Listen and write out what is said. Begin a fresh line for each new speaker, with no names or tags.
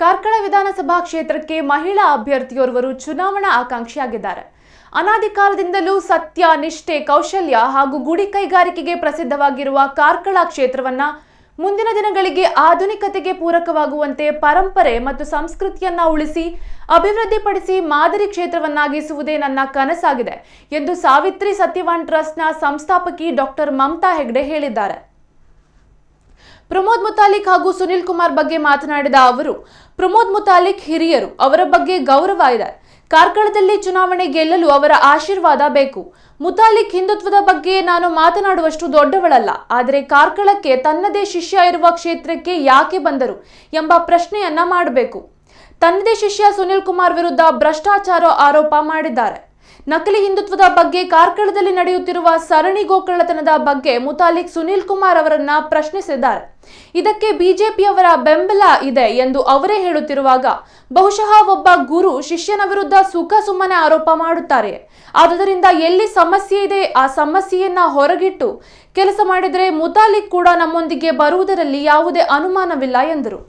ಕಾರ್ಕಳ ವಿಧಾನಸಭಾ ಕ್ಷೇತ್ರಕ್ಕೆ ಮಹಿಳಾ ಅಭ್ಯರ್ಥಿಯೋರ್ವರು ಚುನಾವಣಾ ಆಕಾಂಕ್ಷಿಯಾಗಿದ್ದಾರೆ. ಅನಾದಿ ಕಾಲದಿಂದಲೂ ಸತ್ಯ, ನಿಷ್ಠೆ, ಕೌಶಲ್ಯ ಹಾಗೂ ಗುಡಿ ಕೈಗಾರಿಕೆಗೆ ಪ್ರಸಿದ್ಧವಾಗಿರುವ ಕಾರ್ಕಳ ಕ್ಷೇತ್ರವನ್ನ ಮುಂದಿನ ದಿನಗಳಿಗೆ ಆಧುನಿಕತೆಗೆ ಪೂರಕವಾಗುವಂತೆ ಪರಂಪರೆ ಮತ್ತು ಸಂಸ್ಕೃತಿಯನ್ನ ಉಳಿಸಿ ಅಭಿವೃದ್ಧಿಪಡಿಸಿ ಮಾದರಿ ಕ್ಷೇತ್ರವನ್ನಾಗಿಸುವುದೇ ನನ್ನ ಕನಸಾಗಿದೆ ಎಂದು ಸಾವಿತ್ರಿ ಸತ್ಯವಾನ್ ಟ್ರಸ್ಟ್ನ ಸಂಸ್ಥಾಪಕಿ ಡಾಕ್ಟರ್ ಮಮತಾ ಹೆಗ್ಡೆ ಹೇಳಿದ್ದಾರೆ. ಪ್ರಮೋದ್ ಮುತಾಲಿಕ್ ಹಾಗೂ ಸುನಿಲ್ ಕುಮಾರ್ ಬಗ್ಗೆ ಮಾತನಾಡಿದ ಅವರು, ಪ್ರಮೋದ್ ಮುತಾಲಿಕ್ ಹಿರಿಯರು, ಅವರ ಬಗ್ಗೆ ಗೌರವ ಇದೆ. ಕಾರ್ಕಳದಲ್ಲಿ ಚುನಾವಣೆ ಗೆಲ್ಲಲು ಅವರ ಆಶೀರ್ವಾದ ಬೇಕು. ಮುತಾಲಿಕ್ ಹಿಂದುತ್ವದ ಬಗ್ಗೆ ನಾನು ಮಾತನಾಡುವಷ್ಟು ದೊಡ್ಡವಳಲ್ಲ, ಆದರೆ ಕಾರ್ಕಳಕ್ಕೆ ತನ್ನದೇ ಶಿಷ್ಯ ಇರುವ ಕ್ಷೇತ್ರಕ್ಕೆ ಯಾಕೆ ಬಂದರು ಎಂಬ ಪ್ರಶ್ನೆಯನ್ನ ಮಾಡಬೇಕು. ತನ್ನದೇ ಶಿಷ್ಯ ಸುನಿಲ್ ಕುಮಾರ್ ವಿರುದ್ಧ ಭ್ರಷ್ಟಾಚಾರ ಆರೋಪ ಮಾಡಿದ್ದಾರೆ. ನಕಲಿ ಹಿಂದುತ್ವದ ಬಗ್ಗೆ, ಕಾರ್ಕಳದಲ್ಲಿ ನಡೆಯುತ್ತಿರುವ ಸರಣಿ ಗೋಕಳ್ಳತನದ ಬಗ್ಗೆ ಮುತಾಲಿಕ್ ಸುನಿಲ್ ಕುಮಾರ್ ಅವರನ್ನ ಪ್ರಶ್ನಿಸಿದ್ದಾರೆ. ಇದಕ್ಕೆ ಬಿಜೆಪಿಯವರ ಬೆಂಬಲ ಇದೆ ಎಂದು ಅವರೇ ಹೇಳುತ್ತಿರುವಾಗ ಬಹುಶಃ ಒಬ್ಬ ಗುರು ಶಿಷ್ಯನ ವಿರುದ್ಧ ಸುಮ್ಮನೆ ಆರೋಪ ಮಾಡುತ್ತಾರೆ. ಆದುದರಿಂದ ಎಲ್ಲಿ ಸಮಸ್ಯೆ ಇದೆ ಆ ಸಮಸ್ಯೆಯನ್ನ ಹೊರಗಿಟ್ಟು ಕೆಲಸ ಮಾಡಿದರೆ ಮುತಾಲಿಕ್ ಕೂಡ ನಮ್ಮೊಂದಿಗೆ ಬರುವುದರಲ್ಲಿ ಯಾವುದೇ ಅನುಮಾನವಿಲ್ಲ ಎಂದರು.